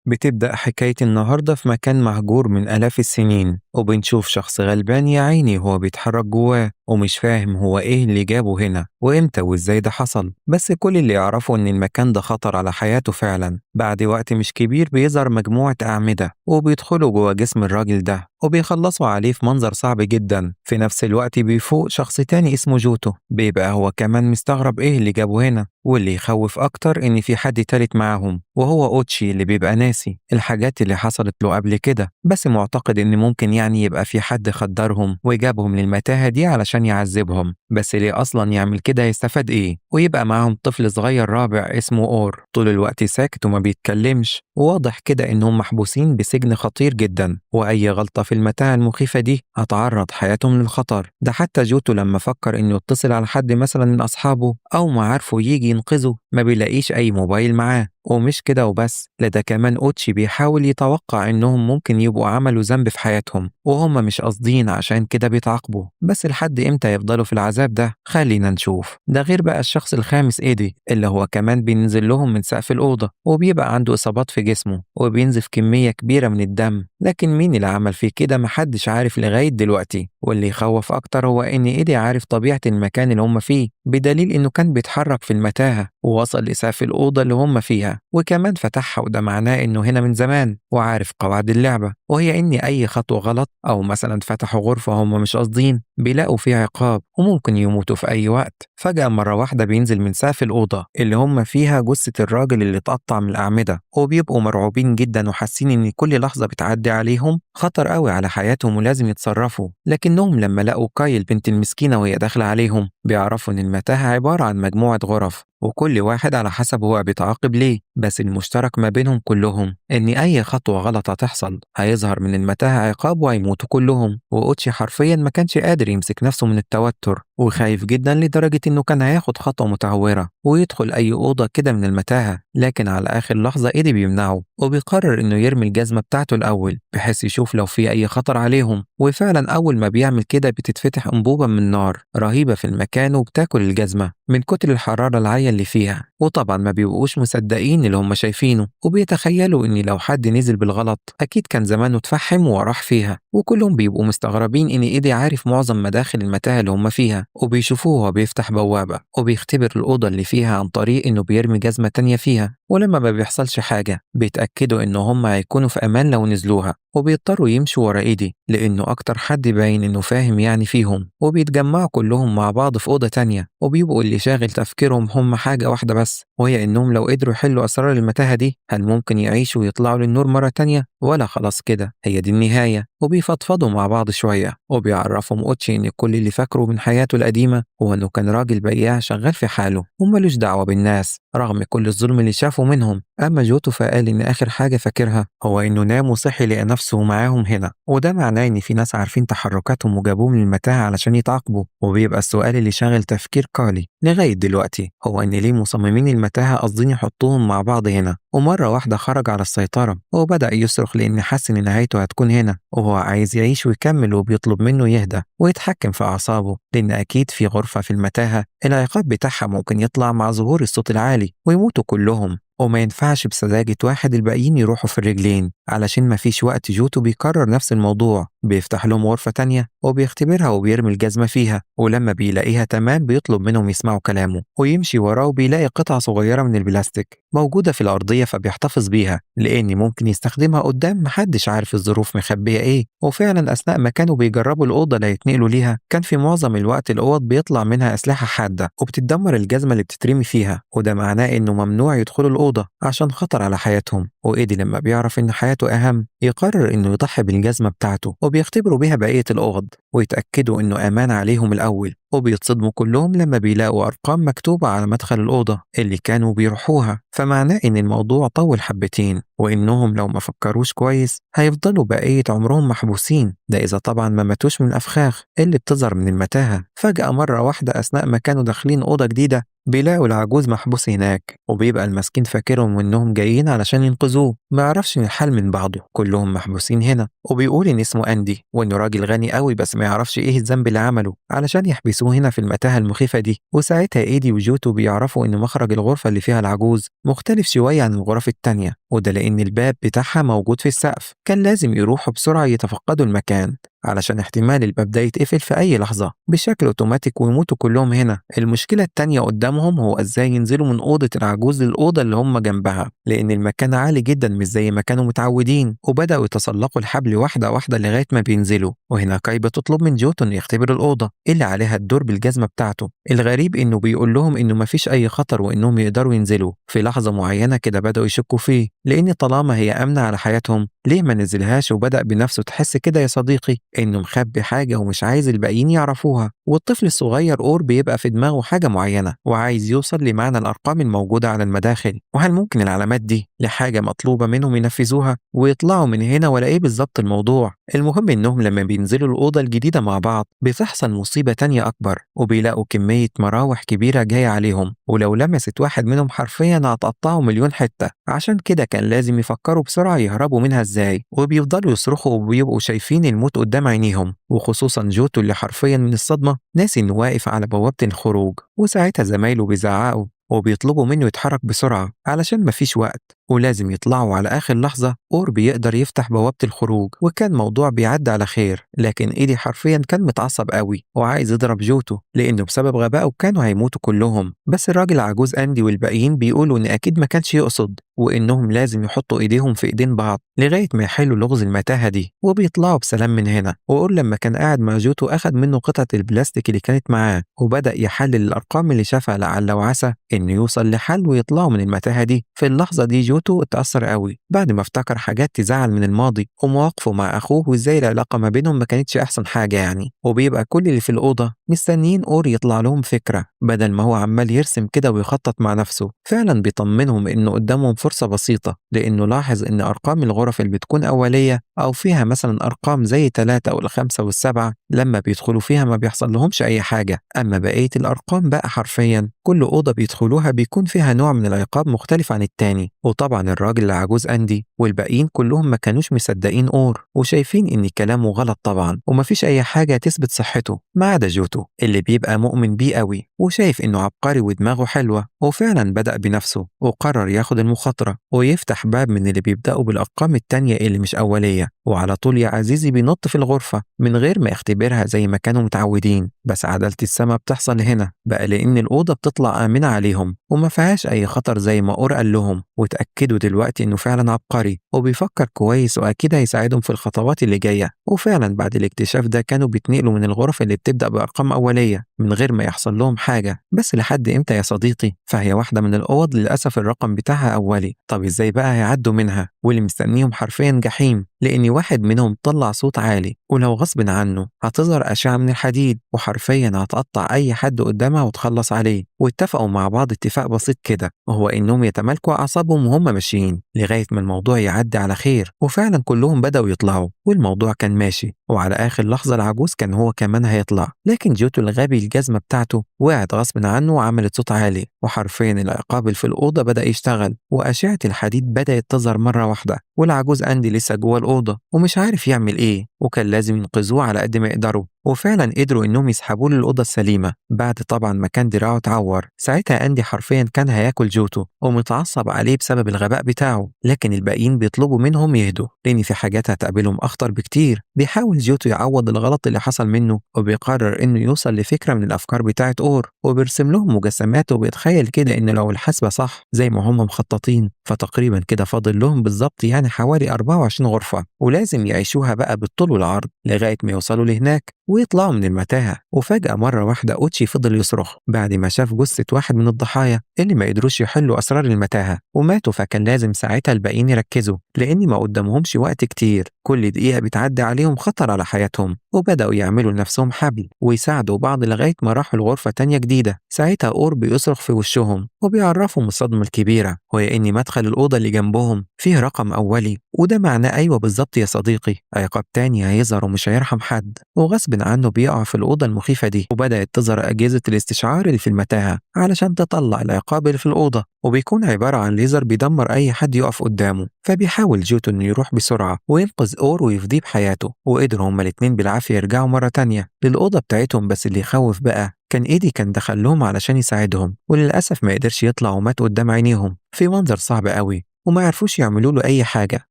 بتبدأ حكاية النهاردة في مكان مهجور من آلاف السنين، وبنشوف شخص غلبان يا عيني وهو بيتحرك جواه ومش فاهم هو إيه اللي جابه هنا وإمتى وإزاي ده حصل. بس كل اللي يعرفه إن المكان ده خطر على حياته فعلا. بعد وقت مش كبير بيظهر مجموعة أعمدة وبيدخلوا جوا جسم الراجل ده وبيخلصوا عليه في منظر صعب جدا. في نفس الوقت بيفوق شخص تاني اسمه جوتو، بيبقى هو كمان مستغرب إيه اللي جابه هنا. واللي يخوف أكتر إن في حد تالت معاهم وهو أوتشي اللي بيبقى ناسي الحاجات اللي حصلت له قبل كده، بس معتقد إن ممكن يعني يبقى في حد خدرهم وجابهم للمتاهة دي علشان يعذبهم. بس ليه أصلا يعمل كده؟ هيستفاد إيه؟ ويبقى معاهم طفل صغير رابع اسمه أور طول الوقت ساكت وما بيتكلمش، وواضح كده إنهم محبوسين بسجن خطير جدا، وأي غلطة في المتاهة المخيفة دي هتعرض حياتهم للخطر. ده حتى جوتو لما فكر إنه يتصل على حد مثلا من أصحابه أو معارفه يجي ينقذه ما بيلاقيش أي موبايل معاه. ومش كده وبس، لا ده كمان أوتشي بيحاول يتوقع إنهم ممكن يبقوا عملوا ذنب في حياتهم وهم مش قاصدين، عشان كده بيتعاقبوا. بس لحد إمتى يفضلوا في العذاب ده؟ خلينا نشوف. ده غير بقى الشخص الخامس إيدي اللي هو كمان بينزل لهم من سقف الأوضة وبيبقى عنده إصابات في جسمه وبينزف كمية كبيرة من الدم، لكن مين اللي عمل فيه كده محدش عارف لغاية دلوقتي. واللي يخوف أكتر هو إن إيدي عارف طبيعة المكان اللي هم فيه، بدليل إنه كان بيتحرك في المتاهة ووصل لسقف الأوضة اللي هم فيها وكمان فتحها، وده معناه إنه هنا من زمان وعارف قواعد اللعبة، وهي إن أي خطوة غلط أو مثلا فتحوا غرفة هم مش قاصدين بيلاقوا فيها عقاب وممكن يموتوا في أي وقت. فجأة مرة واحدة بينزل من سقف الأوضة اللي هم فيها جثة الراجل اللي اتقطع من الأعمدة، وبيبقوا مرعوبين جدا وحاسين إن كل لحظة بتعدي عليهم خطر قوي على حياتهم ولازم يتصرفوا. لكنهم لما لقوا كاي البنت المسكينة وهي داخلة عليهم بيعرفوا إن المتاهة عبارة عن مجموعة غرف وكل واحد على حسب هو بيتعاقب ليه، بس المشترك ما بينهم كلهم إن أي خطوة غلط هتحصل هيظهر من المتاهة عقاب وهيموتوا كلهم. وأوتشي حرفيا ما كانش قادر يمسك نفسه من التوتر وخايف جدا لدرجة إنه كان هياخد خطوة متهورة ويدخل أي أوضة كده من المتاهة، لكن على آخر لحظة إيدي بيمنعه وبيقرر إنه يرمي الجزمة بتاعته الأول بحيث يشوف لو في أي خطر عليهم. وفعلا أول ما بيعمل كده بتتفتح أنبوبة من نار رهيبة في المكان وبتاكل الجزمة من كتر الحرارة العالية اللي فيها. وطبعا ما بيبقوش مصدقين اللي هم شايفينه وبيتخيلوا إن لو حد نزل بالغلط أكيد كان زمانه اتفحم وراح فيها. وكلهم بيبقوا مستغربين إن إيدي عارف معظم مداخل المتاهة اللي هم فيها، وبيشوفوه وهو بيفتح بوابة وبيختبر الأوضة اللي فيها عن طريق إنه بيرمي جزمة تانية فيها، ولما ما بيحصلش حاجة بيتأكدوا إن هم هيكونوا في أمان لو نزلوها وبيضطروا يمشوا ورا إيدي لأنه أكتر حد باين إنه فاهم يعني فيهم. وبيتجمعوا كلهم مع بعض في أوضة تانية وبيبقوا اللي شاغل تفكيرهم هم حاجة واحدة بس، وهي إنهم لو قدروا يحلوا أسرار المتاهة دي هل ممكن يعيشوا ويطلعوا للنور مرة تانية ولا خلاص كده هي دي النهاية. وبيفضفضوا مع بعض شوية وبيعرفهم أوتشي إن كل اللي فاكره من حياته القديمة هو إنه كان راجل بياع شغال في حاله وملوش دعوة بالناس رغم كل الظلم اللي شافه منهم. أما جوتو فقال إن آخر حاجة فاكرها هو إنه نام وصحي لقى نفسه معاهم هنا، وده معناه إن في ناس عارفين تحركاتهم وجابوهم من المتاهة علشان يتعاقبوا. وبيبقى السؤال اللي شاغل تفكير كالي لغاية دلوقتي هو إن ليه مصممين المتاهة قاصدين يحطوهم مع بعض هنا. ومرة واحدة خرج على السيطرة وبدأ يصرخ لأن حس إن نهايته هتكون هنا وهو عايز يعيش ويكمل، وبيطلب منه يهدى ويتحكم في أعصابه لأن أكيد في غرفة في المتاهة العقاب بتاعها ممكن يطلع مع ظهور الصوت العالي ويموتوا كلهم، وما ينفعش بسذاجة واحد الباقيين يروحوا في الرجلين. علشان ما فيش وقت جوتو بيكرر نفس الموضوع، بيفتح لهم غرفة تانية وبيختبرها وبيرمي الجزمة فيها، ولما بيلاقيها تمام بيطلب منهم يسمعوا كلامه ويمشي وراه وبيلاقي قطعة صغيرة من البلاستيك موجودة في الأرضية فبيحتفظ بيها لأن ممكن يستخدمها قدام، محدش عارف الظروف مخبية إيه. وفعلا أثناء ما كانوا بيجربوا الأوضة اللي هيتنقلوا ليها كان في معظم الوقت الأوض بيطلع منها أسلحة حادة وبتدمر الجزمة اللي بتترمي فيها، وده معناه إنه ممنوع يدخلوا الأوضة عشان خطر على حياتهم. وإيدي لما بيعرف إن حياته أهم يقرر إنه يضحي بالجزمة بتاعته وبيختبروا بيها بقية الأوض ويتأكدوا إنه أمان عليهم الأول. وبيتصدموا كلهم لما بيلاقوا أرقام مكتوبة على مدخل الأوضة اللي كانوا بيروحوها، فمعناه إن الموضوع طول حبتين وإنهم لو ما فكروش كويس هيفضلوا بقية عمرهم محبوسين، ده إذا طبعا ما ماتوش من الأفخاخ اللي بتظهر من المتاهة. فجأة مرة واحدة أثناء ما كانوا داخلين أوضة جديدة بيلاقوا العجوز محبوس هناك وبيبقى المسكين فاكرهم إنهم جايين علشان ينقذوه، ما يعرفش إن الحال من بعضه كلهم محبوسين هنا. وبيقول إن اسمه أندي وإنه راجل غني قوي بس ما يعرفش إيه الذنب اللي عمله علشان يحبسوه هنا في المتاهة المخيفة دي. وساعتها إيدي وجوتو بيعرفوا إن مخرج الغرفة اللي فيها العجوز مختلف شوية عن الغرف التانية، وده لأن الباب بتاعها موجود في السقف. كان لازم يروحوا بسرعة يتفقدوا المكان علشان احتمال الباب ده يتقفل في أي لحظة بشكل أوتوماتيك ويموتوا كلهم هنا. المشكلة التانية قدامهم هو إزاي ينزلوا من أوضة العجوز للأوضة اللي هم جنبها، لأن المكان عالي جدا مش زي ما كانوا متعودين، وبدأوا يتسلقوا الحبل واحدة واحدة لغاية ما بينزلوا. وهنا كاي بتطلب من جوتو إنه يختبر الأوضة اللي عليها الدور بالجزمة بتاعته. الغريب إنه بيقول لهم إنه مفيش أي خطر وإنهم يقدروا ينزلوا. في لحظة معينة كده بدأوا يشكوا فيه، لأن طالما هي آمنة على حياتهم ليه ما نزلهاش، وبدأ بنفسه تحس كده يا صديقي إنه مخبي حاجة ومش عايز الباقيين يعرفوها. والطفل الصغير أور بيبقى في دماغه حاجة معينة وعايز يوصل لمعنى الأرقام الموجودة على المداخل، وهل ممكن العلامات دي لحاجة مطلوبة منهم ينفذوها ويطلعوا من هنا، ولا إيه بالظبط الموضوع؟ المهم إنهم لما بينزلوا الأوضة الجديدة مع بعض بتحصل مصيبة تانية أكبر، وبيلاقوا كمية مراوح كبيرة جاية عليهم، ولو لمست واحد منهم حرفيا هتقطعه مليون حتة. عشان كده كان لازم يفكروا بسرعة يهربوا منها إزاي، وبيفضلوا يصرخوا وبيبقوا شايفين الموت قدام عينيهم، وخصوصا جوتو اللي حرفيا من الصدمة ناسي إنه واقف على بوابة الخروج. وساعتها زمايله بيزعقوا وبيطلبوا منه يتحرك بسرعة علشان مفيش وقت ولازم يطلعوا على آخر لحظة. أور بيقدر يفتح بوابة الخروج وكان موضوع بيعدي على خير، لكن إيدي حرفيا كان متعصب قوي وعايز يضرب جوتو لأنه بسبب غبائه كانوا هيموتوا كلهم. بس الراجل العجوز أندي والباقيين بيقولوا إن أكيد ما كانش يقصد، وإنهم لازم يحطوا إيديهم في إيدين بعض لغاية ما يحلوا لغز المتاهة دي وبيطلعوا بسلام من هنا. وأور لما كان قاعد مع جوتو أخد منه قطعة البلاستيك اللي كانت معاه وبدأ يحلل الأرقام اللي شافها لعل وعسى إنه يوصل لحل ويطلعوا من المتاهة دي. في اللحظة دي جوتو اتأثر قوي بعد ما افتكر حاجات تزعل من الماضي ومواقفه مع أخوه وإزاي العلاقة ما بينهم ما كانتش أحسن حاجة يعني. وبيبقى كل اللي في الأوضة مستنيين أور يطلع لهم فكرة بدل ما هو عمال يرسم كده ويخطط مع نفسه. فعلا بيطمنهم إنه قدامهم فرصة بسيطة، لأنه لاحظ إن أرقام الغرف اللي بتكون أولية أو فيها مثلا أرقام زي 3 و5 و7 لما بيدخلوا فيها ما بيحصل لهمش أي حاجة. أما بقية الأرقام بقى حرفيا كل أوضة بيدخلوها بيكون فيها نوع من العقاب مختلف عن التاني. وطبعا الراجل العجوز أندي والباقيين كلهم ما كانوش مصدقين أور وشايفين إن كلامه غلط طبعا ومفيش أي حاجة تثبت صحته، ما عدا جوتو اللي بيبقى مؤمن بيه قوي وشايف إنه عبقري ودماغه حلوة. وفعلا بدأ بنفسه وقرر ياخد المخاطرة ويفتح باب من اللي بيبدأوا بالأرقام التانية اللي مش أولية، وعلى طول يا عزيزي بينط في الغرفة من غير ما يختبرها زي ما كانوا متعودين. بس عدالة السما بتحصل هنا بقى، لأن الأوضة بتطلع آمنة عليهم وما فيهاش أي خطر زي ما أور قال لهم، وتأكدوا دلوقتي إنه فعلا عبقري وبيفكر كويس وأكيد هيساعدهم في الخطوات اللي جاية. وفعلا بعد الاكتشاف ده كانوا بيتنقلوا من الغرف اللي بتبدأ بأرقام أولية من غير ما يحصل لهم حاجة. بس لحد إمتى يا صديقي؟ فهي واحدة من الأوض للأسف الرقم بتاعها أولي. طب إزاي بقى هيعدوا منها؟ واللي مستنيهم حرفيا جحيم، لأن واحد منهم طلع صوت عالي ولو غصب عنه هتظهر أشعة من الحديد وحرفيا هتقطع أي حد قدامها وتخلص عليه. واتفقوا مع بعض اتفاق بسيط كده، وهو إنهم يتمالكوا أعصابهم وهم ماشيين لغاية ما الموضوع يعدي على خير. وفعلا كلهم بدأوا يطلعوا والموضوع كان ماشي، وعلى آخر لحظة العجوز كان هو كمان هيطلع، لكن جوتو الغبي الجزمة بتاعته وقعت غصب عنه وعملت صوت عالي، وحرفيا العقاب اللي في الأوضة بدأ يشتغل وأشعة الحديد بدأت تظهر مرة واحدة. والعجوز أندي لسه جوه الأوضة ومش عارف يعمل إيه، وكان لازم ينقذوه على قد ما يقدروا. وفعلا قدروا إنهم يسحبوه للأوضة السليمة بعد طبعا ما كان دراعه اتعور. ساعتها أندي حرفيا كان هياكل جوتو ومتعصب عليه بسبب الغباء بتاعه، لكن الباقيين بيطلبوا منهم يهدوا لأن في حاجات هتقابلهم أخطر بكتير. بيحاول جوتو يعوض الغلط اللي حصل منه وبيقرر إنه يوصل لفكرة من الأفكار بتاعة أور، وبيرسم لهم مجسمات وبيتخيل كده إن لو الحسبة صح زي ما هم مخططين فتقريبا كده فاضل لهم بالظبط يعني حوالي 24 غرفة، ولازم يعيشوها بقى بالطول والعرض لغاية ما يوصلوا لهناك ويطلعوا من المتاهة. وفجأة مرة واحدة أوتشي فضل يصرخ بعد ما شاف جثة واحد من الضحايا اللي ما قدروش يحلوا أسرار المتاهة وماتوا. فكان لازم ساعتها الباقيين يركزوا لأن ما قدامهمش وقت كتير، كل دقيقة بتعدي عليهم خطر على حياتهم. وبدأوا يعملوا لنفسهم حبل ويساعدوا بعض لغاية ما راحوا لغرفة تانية جديدة. ساعتها أور بيصرخ في وشهم وبيعرفهم الصدمة الكبيرة، وهي إن مدخل الأوضة اللي جنبهم فيه رقم أولي، وده معناه أيوة بالظبط يا صديقي عقاب تاني هيظهر ومش هيرحم حد. وغصب غصب عنه بيقع في الأوضة المخيفة دي، وبدأت تظهر أجهزة الاستشعار اللي في المتاهة علشان تطلع العقاب اللي في الأوضة، وبيكون عبارة عن ليزر بيدمر أي حد يقف قدامه. فبيحاول جوتو إنه يروح بسرعة وينقذ أور ويفديه بحياته، وقدروا هما الاتنين بالعافية يرجعوا مرة تانية للأوضة بتاعتهم. بس اللي يخوف بقى كان إيدي كان دخلهم علشان يساعدهم، وللأسف ما قدرش يطلع ومات قدام عينيهم في منظر صعب قوي، وما عرفوش يعملوا له أي حاجة.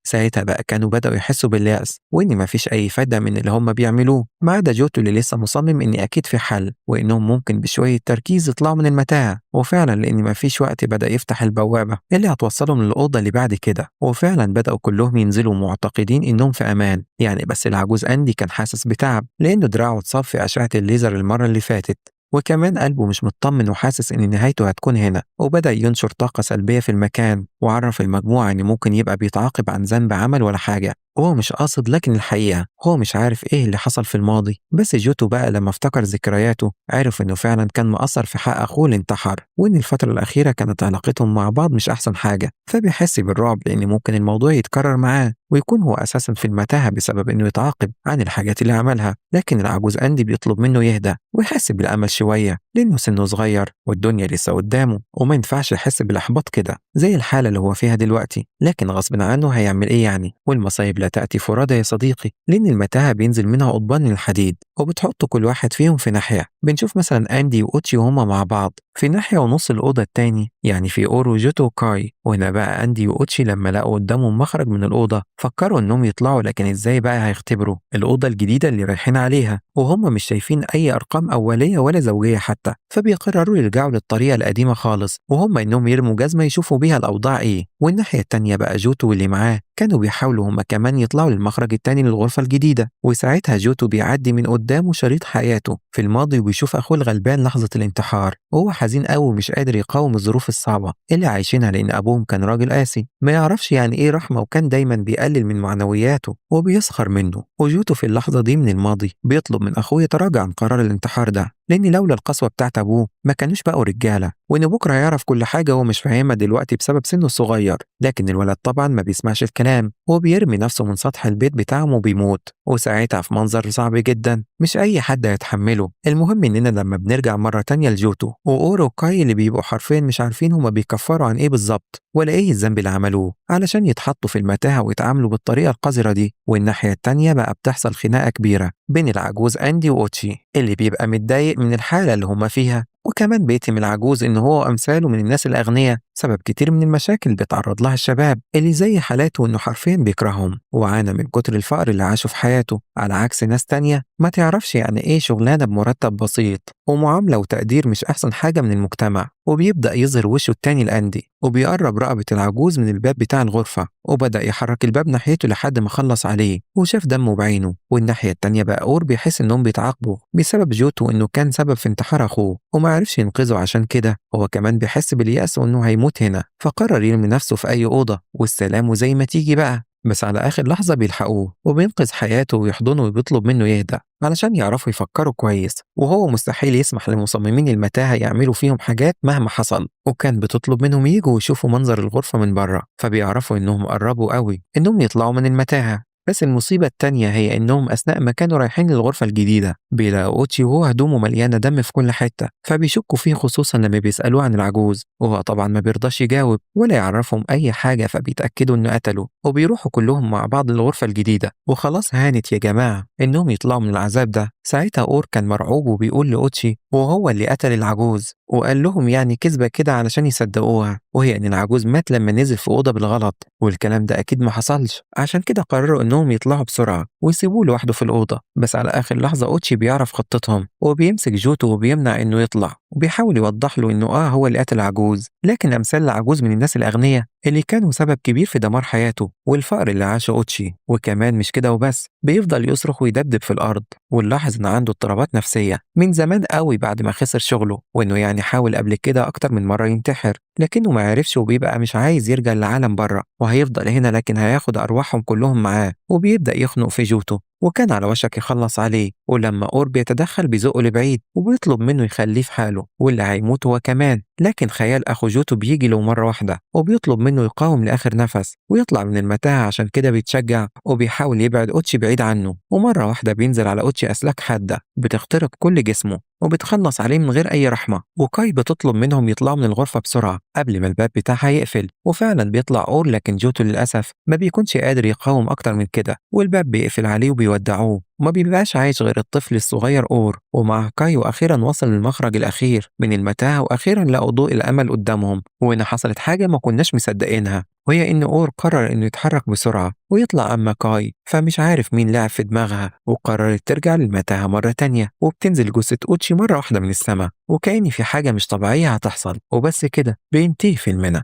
ساعتها بقى كانوا بدأوا يحسوا باليأس وإن مفيش أي فايدة من اللي هم بيعملوه، ما عدا جوتو اللي لسه مصمم إن أكيد في حل وإنهم ممكن بشوية تركيز يطلعوا من المتاهة. وفعلا لأن مفيش وقت بدأ يفتح البوابة اللي هتوصلهم للأوضة اللي بعد كده، وفعلا بدأوا كلهم ينزلوا معتقدين إنهم في أمان يعني. بس العجوز أندي كان حاسس بتعب لأنه دراعه اتصاب في أشعة الليزر المرة اللي فاتت، وكمان قلبه مش مطمن وحاسس إن نهايته هتكون هنا. وبدأ ينشر طاقة سلبية في المكان، وعرف المجموعة إن ممكن يبقى بيتعاقب عن ذنب عمل ولا حاجة وهو مش قاصد، لكن الحقيقة هو مش عارف إيه اللي حصل في الماضي. بس جوتو بقى لما افتكر ذكرياته عرف إنه فعلا كان مقصر في حق أخوه اللي انتحر، وإن الفترة الأخيرة كانت علاقتهم مع بعض مش أحسن حاجة. فبيحس بالرعب لأن ممكن الموضوع يتكرر معاه ويكون هو أساسا في المتاهة بسبب إنه يتعاقب عن الحاجات اللي عملها. لكن العجوز أندي بيطلب منه يهدى ويحس بالأمل شوية لأنه سنه صغير والدنيا لسه قدامه، وما ينفعش يحس بالإحباط كده زي الحالة اللي هو فيها دلوقتي. لكن غصب عنه هيعمل إيه يعني؟ والمصايب لا تأتي فرادى يا صديقي، لأن المتاهة بينزل منها قضبان الحديد وبتحط كل واحد فيهم في ناحية. بنشوف مثلا أندي وأوتشي وهما مع بعض في ناحية ونص الأوضة التاني، يعني في أورو جوتو وكاي. وهنا بقى أندي وأوتشي لما لقوا قدامهم مخرج من الأوضة فكروا إنهم يطلعوا، لكن إزاي بقى هيختبروا الأوضة الجديدة اللي رايحين عليها وهم مش شايفين أي أرقام أولية ولا زوجية حتى؟ فبيقرروا يرجعوا للطريقة القديمة خالص، وهم إنهم يرموا جزمة يشوفوا بيها الأوضاع إيه. والناحية التانية بقى جوتو واللي معاه كانوا بيحاولوا هما كمان يطلعوا للمخرج التاني للغرفة الجديدة. وساعتها جوتو بيعدي من قدامه شريط حياته في الماضي وبيشوف أخوه الغلبان لحظة الانتحار، وهو حزين قوي ومش قادر يقاوم الظروف الصعبة اللي عايشينها لأن أبوهم كان راجل قاسي ما يعرفش يعني إيه رحمة، وكان دايما بيقلل من معنوياته وبيسخر منه. وجوتو في اللحظة دي من الماضي بيطلب من أخوه يتراجع عن قرار الانتحار ده، لأن لولا القسوة بتاعت أبوه ما كانوش بقوا رجالة، وإن بكرة هيعرف كل حاجة هو مش فاهمها دلوقتي بسبب سنه الصغير. لكن الولد طبعا ما بيسمعش الكلام وبيرمي نفسه من سطح البيت بتاعهم وبيموت، وساعتها في منظر صعب جدا مش أي حد هيتحمله. المهم إننا لما بنرجع مرة تانية لجوتو وأورو وكاي اللي بيبقوا حرفيا مش عارفين هما بيكفروا عن إيه بالظبط ولا إيه الذنب اللي عملوه علشان يتحطوا في المتاهة ويتعاملوا بالطريقة القذرة دي. والناحية التانية بقى بتحصل خناقة كبيرة بين العجوز أندي وأوتشي اللي بيبقى متضايق من الحالة اللي هما فيها، وكمان بيتم العجوز إن هو أمثاله من الناس الأغنياء سبب كتير من المشاكل اللي بيتعرض لها الشباب اللي زي حالاته، إنه حرفيا بيكرههم وعانى من كتر الفقر اللي عاشه في حياته، على عكس ناس تانية ما تعرفش يعني إيه شغلانة بمرتب بسيط ومعاملة وتقدير مش أحسن حاجة من المجتمع. وبيبدأ يظهر وشه التاني الأندي وبيقرب رقبة العجوز من الباب بتاع الغرفة، وبدأ يحرك الباب ناحيته لحد ما خلص عليه وشاف دمه بعينه. والناحية التانية بقى أور بيحس إنهم بيتعاقبوا بسبب جوتو إنه كان سبب في انتحار أخوه وما عرفش ينقذه، عشان كده هو كمان بيحس باليأس وإنه هيموت هنا، فقرر يرمي نفسه في أي أوضة والسلام وزي ما تيجي بقى. بس على آخر لحظة بيلحقوه وبينقذ حياته ويحضنه وبيطلب منه يهدى علشان يعرفوا يفكروا كويس، وهو مستحيل يسمح لمصممين المتاهة يعملوا فيهم حاجات مهما حصل. وكان بتطلب منهم يجوا ويشوفوا منظر الغرفة من بره، فبيعرفوا إنهم قربوا قوي إنهم يطلعوا من المتاهة. بس المصيبة التانية هي إنهم أثناء ما كانوا رايحين للغرفة الجديدة بيلاقوا أوتشي وهو هدومه مليانة دم في كل حتة، فبيشكوا فيه خصوصا لما بيسألوه عن العجوز، وهو طبعا ما بيرضاش يجاوب ولا يعرفهم أي حاجة، فبيتأكدوا إنه قتله وبيروحوا كلهم مع بعض للغرفة الجديدة. وخلاص هانت يا جماعة إنهم يطلعوا من العذاب ده. ساعتها أور كان مرعوب وبيقول لأوتشي وهو اللي قتل العجوز، وقال لهم يعني كذبة كده علشان يصدقوها، وهي إن العجوز مات لما نزل في أوضة بالغلط، والكلام ده أكيد ما حصلش. عشان كده قرروا إنهم يطلعوا بسرعة ويسيبوه لوحده في الأوضة. بس على آخر لحظة أوتشي بيعرف خطتهم وبيمسك جوتو وبيمنع إنه يطلع، وبيحاول يوضح له إنه هو اللي قتل العجوز، لكن أمثال العجوز من الناس الأغنياء اللي كانوا سبب كبير في دمار حياته والفقر اللي عاشه أوتشي. وكمان مش كده وبس، بيفضل يصرخ ويدبدب في الأرض، ونلاحظ إن عنده اضطرابات نفسية من زمان قوي بعد ما خسر شغله، وإنه يعني حاول قبل كده أكتر من مرة ينتحر لكنه ما عرفش، وبيبقى مش عايز يرجع للعالم بره وهيفضل هنا، لكن هياخد أرواحهم كلهم معاه. وبيبدأ يخنق في جوتو وكان على وشك يخلص عليه، ولما أور بيتدخل بيزقه لبعيد وبيطلب منه يخليه في حاله واللي هيموت هو كمان. لكن خيال أخو جوتو بيجي له مرة واحدة وبيطلب منه يقاوم لآخر نفس ويطلع من المتاهة، عشان كده بيتشجع وبيحاول يبعد أوتشي بعيد عنه. ومرة واحدة بينزل على أوتشي أسلاك حادة بتخترق كل جسمه وبتخلص عليه من غير أي رحمة. وكاي بتطلب منهم يطلعوا من الغرفة بسرعة قبل ما الباب بتاعها يقفل، وفعلا بيطلع أور، لكن جوتو للأسف ما بيكونش قادر يقاوم أكتر من كده والباب بيقفل عليه وبيودعوه. وما بيبقاش عايش غير الطفل الصغير أور ومع كاي. وأخيرا وصل للمخرج الأخير من المتاهة، وأخيرا لقوا ضوء الأمل قدامهم. وهنا حصلت حاجة ما كناش مصدقينها، وهي إن أور قرر إنه يتحرك بسرعة ويطلع. أما كاي فمش عارف مين لعب في دماغها وقررت ترجع للمتاهة مرة تانية، وبتنزل جثة أوتشي مرة واحدة من السماء وكأن في حاجة مش طبيعية هتحصل. وبس كده بينتهي فيلمنا.